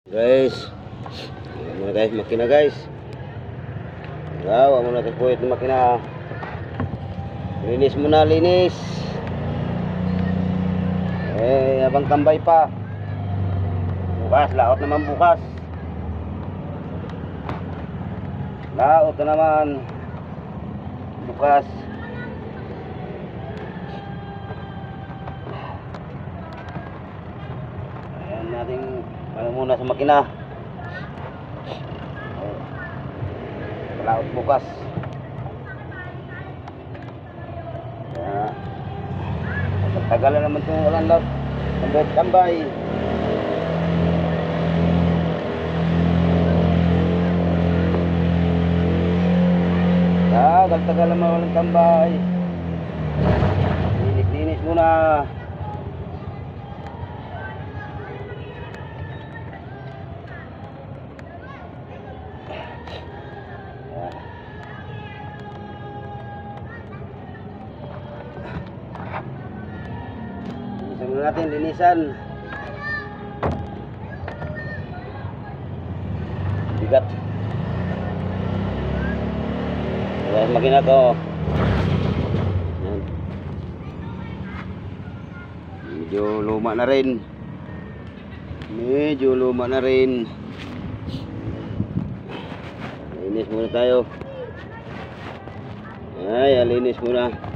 Guys, muna guys, makina guys. Wow, muna tayo ng makina. Linis muna, linis. Abang tambay pa. Bukas, laot naman bukas. Laot na naman bukas. Ayan natin muna sa makina. Laot bukas. Tagalan naman itong walang laot. Tambay. Tagal naman walang tambay. Linis muna. Linisan natin, linisan. Bigat. Wala makina ko. Yan. Medyo luma na rin. Linis muna tayo. Ay, linis muna.